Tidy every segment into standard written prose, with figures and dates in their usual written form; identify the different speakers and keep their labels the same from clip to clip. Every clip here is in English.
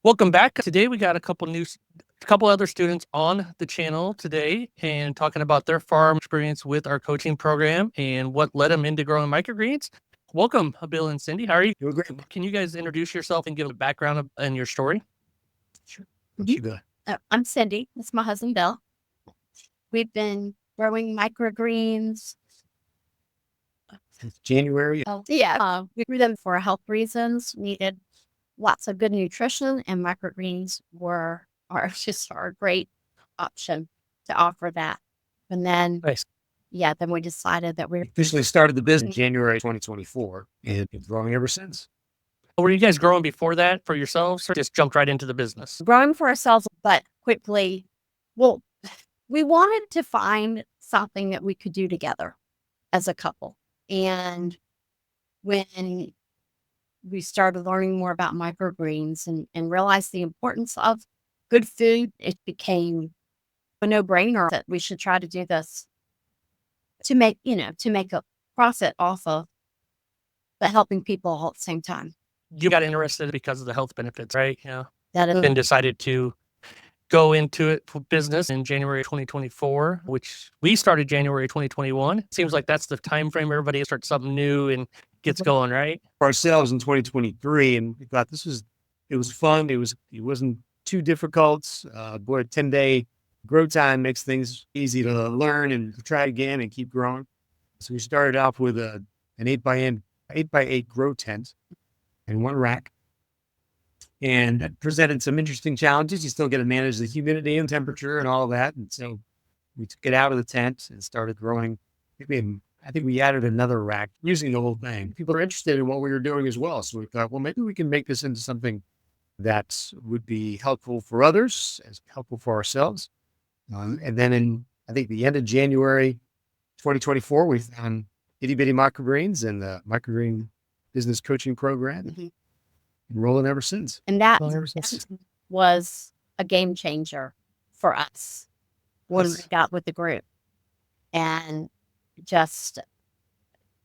Speaker 1: Welcome back. Today we got a couple other students on the channel today and talking about their farm experience with our coaching program and what led them into growing microgreens. Welcome, Bill and Cindy. How are you?
Speaker 2: Doing great.
Speaker 1: Can you guys introduce yourself and give a background and your story?
Speaker 2: Sure.
Speaker 3: I'm Cindy. That's my husband, Bill. We've been growing microgreens.
Speaker 2: Since January.
Speaker 3: We grew them for health reasons. Needed lots of good nutrition, and microgreens are just a great option to offer that. And then,
Speaker 1: Nice.
Speaker 3: then we decided that we
Speaker 2: Officially started the business in January 2024 and been growing ever since.
Speaker 1: Were you guys growing before that for yourselves or just jumped right into the business?
Speaker 3: growing for ourselves, but quickly, we wanted to find something that we could do together as a couple. And when we started learning more about microgreens and realized the importance of good food, it became a no-brainer that we should try to do this to make a profit off of, but helping people all at the same time.
Speaker 1: You got interested because of the health benefits, right? Yeah.
Speaker 3: That is
Speaker 1: And decided to go into it for business in January 2024, which we started January 2021. Seems like that's the time frame everybody starts something new and gets going, right?
Speaker 2: For ourselves in 2023, and we thought it was fun. It wasn't too difficult. 10-day grow time makes things easy to learn and try again and keep growing. So we started off with an 8x8 grow tent and one rack. And it presented some interesting challenges. You still got to manage the humidity and temperature and all of that. And so we took it out of the tent and started growing. I think we added another rack using the whole thing. People are interested in what we were doing as well. So we thought, well, maybe we can make this into something that would be helpful for others, as helpful for ourselves. And then in, I think, the end of January 2024, we found Itty Bitty Microgreens and the Microgreen Business Coaching Program.
Speaker 3: Mhm.
Speaker 2: Rolling ever since.
Speaker 3: And that
Speaker 2: Rolling ever since.
Speaker 3: was a game changer for us when we
Speaker 2: Yes.
Speaker 3: got with the group. And just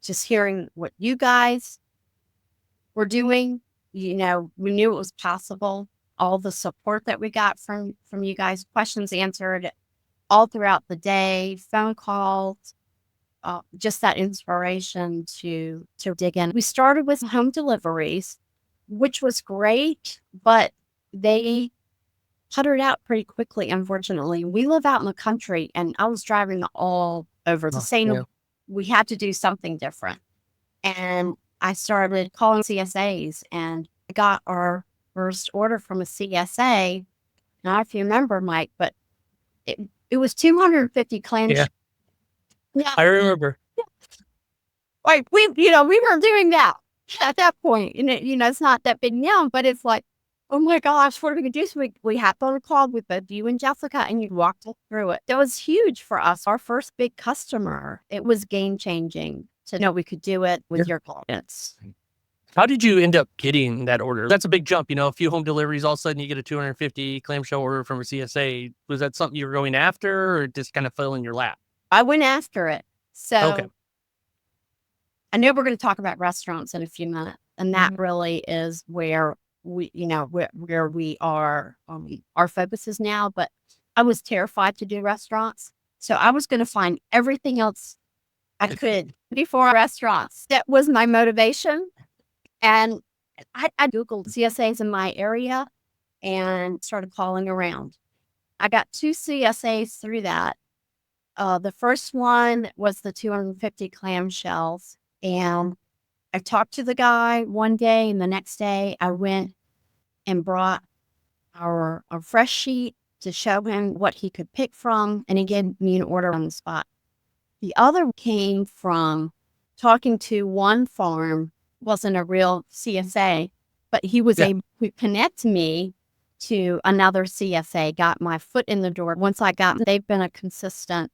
Speaker 3: hearing what you guys were doing, we knew it was possible. All the support that we got from you guys, questions answered all throughout the day, phone calls, just that inspiration to dig in. We started with home deliveries, which was great, but they puttered out pretty quickly, unfortunately. We live out in the country, and I was driving all over the same. We had to do something different. And I started calling CSAs, and I got our first order from a CSA. Not if you remember, Mike, but it was 250 clamshells.
Speaker 1: Yeah, I remember.
Speaker 3: Like we were doing that at that point, and it's not that big now, but it's like, oh my gosh, what are we gonna do? So we hopped on a call with both you and Jessica, and you walked us through it. That was huge for us. Our first big customer. It was game changing to know we could do it with your clients.
Speaker 1: How did you end up getting that order? That's a big jump, a few home deliveries, all of a sudden you get a 250 clamshell order from a CSA. Was that something you were going after or just kind of fell in your lap?
Speaker 3: I went after it. So
Speaker 1: Okay.
Speaker 3: I know we're going to talk about restaurants in a few minutes, and that really is where we are, our focus is now. But I was terrified to do restaurants, so I was going to find everything else I could before restaurants. That was my motivation, and I Googled CSAs in my area and started calling around. I got 2 CSAs through that. The first one was the 250 clamshells. And I talked to the guy one day, and the next day I went and brought our fresh sheet to show him what he could pick from, and he gave me an order on the spot. The other came from talking to one farm, wasn't a real CSA, but he was able to connect me to another CSA, got my foot in the door. Once they've been a consistent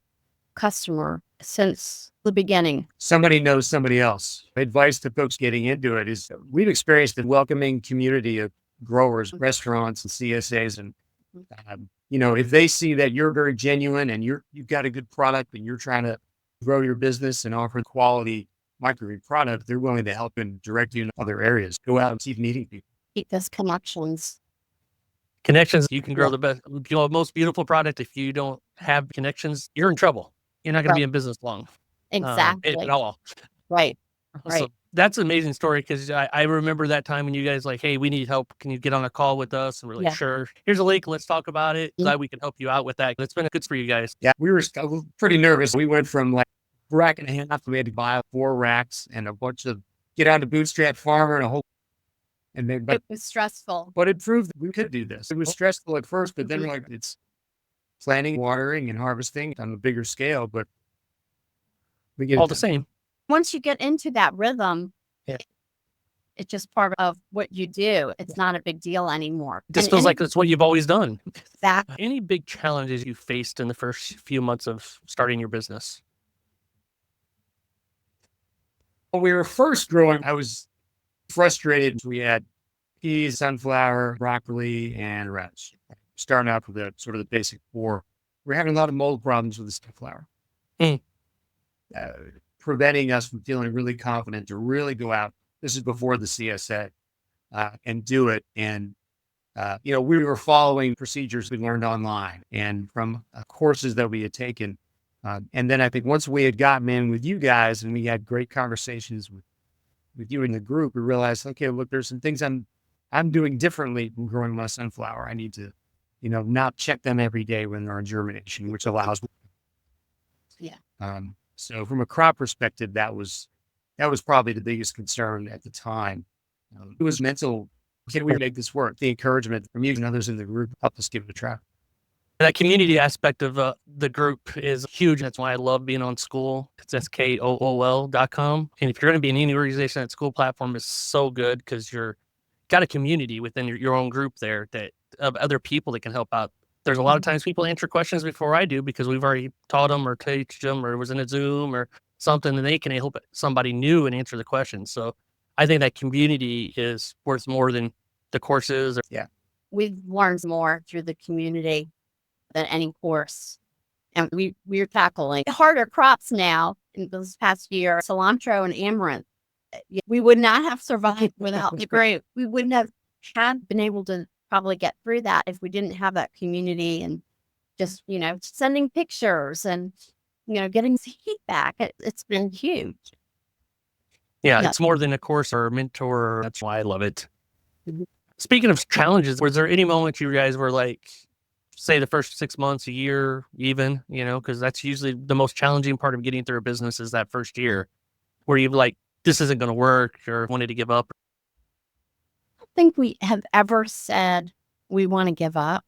Speaker 3: customer since the beginning.
Speaker 2: Somebody knows somebody else. Advice to folks getting into it is we've experienced a welcoming community of growers, restaurants, and CSAs. And, if they see that you're very genuine and you've got a good product and you're trying to grow your business and offer quality microgreen product, they're willing to help and direct you in other areas. Go out and keep meeting people.
Speaker 3: Keep those connections.
Speaker 1: Connections, you can grow
Speaker 3: Yeah.
Speaker 1: the best, most beautiful product. If you don't have connections, you're in trouble. You're not going to
Speaker 3: Right.
Speaker 1: be in business long.
Speaker 3: Exactly.
Speaker 1: At all.
Speaker 3: Right.
Speaker 1: So
Speaker 3: Right.
Speaker 1: that's an amazing story because I remember that time when you guys like, hey, we need help. Can you get on a call with us? And we're like,
Speaker 3: Yeah.
Speaker 1: sure. Here's a link. Let's talk about it.
Speaker 3: Mhm.
Speaker 1: Glad we can help you out with that. It's been good for you guys.
Speaker 2: Yeah, we were pretty nervous. We went from like rack and a half. We had to buy 4 racks and a bunch of get on to Bootstrap Farmer and a whole. And then,
Speaker 3: It was stressful.
Speaker 2: but it proved that we could do this. It was stressful at first, but then
Speaker 3: Mhm.
Speaker 2: we're like, it's planting, watering, and harvesting on a bigger scale. But we get
Speaker 1: All
Speaker 2: it
Speaker 1: the
Speaker 2: done.
Speaker 1: same.
Speaker 3: Once you get into that rhythm,
Speaker 1: Yeah.
Speaker 3: it's just part of what you do. It's not a big deal anymore.
Speaker 1: It just
Speaker 3: And
Speaker 1: feels like that's what you've always done.
Speaker 3: that
Speaker 1: Any big challenges you faced in the first few months of starting your business?
Speaker 2: When we were first growing, I was frustrated. We had peas, sunflower, broccoli, and radish. Starting out with the sort of the basic 4. We're having a lot of mold problems with the sunflower,
Speaker 1: Mm.
Speaker 2: preventing us from feeling really confident to really go out. This is before the CSA and do it. And we were following procedures we learned online and from courses that we had taken. And then I think once we had gotten in with you guys and we had great conversations with you in the group, we realized, okay, look, there's some things I'm doing differently from growing my sunflower. I need to, not check them every day when they're in germination, which allows.
Speaker 3: Yeah.
Speaker 2: So from a crop perspective, that was probably the biggest concern at the time. It was mental. Can we make this work? The encouragement from you and others in the group helped us give it a try.
Speaker 1: That community aspect of the group is huge. That's why I love being on school. It's skool.com. And if you're going to be in any organization, that school platform is so good because you're got a community within your own group there that of other people that can help out. There's a lot of times people answer questions before I do because we've already taught them or teach them or was in a Zoom or something, and they can help somebody new and answer the questions. So I think that community is worth more than the courses.
Speaker 3: we've learned more through the community than any course. And we're tackling harder crops now in this past year, cilantro and amaranth. We would not have survived without the group. We wouldn't have been able to probably get through that if we didn't have that community and just, sending pictures and, getting feedback. It's been huge.
Speaker 1: Yeah,
Speaker 3: Yeah.
Speaker 1: it's more than a course or a mentor. That's why I love it.
Speaker 3: Mhm.
Speaker 1: Speaking of challenges, was there any moment you guys were like, say the first 6 months, a year, even, because that's usually the most challenging part of getting through a business is that first year where you're like, this isn't going to work or wanted to give up?
Speaker 3: I don't think we have ever said we want to give up.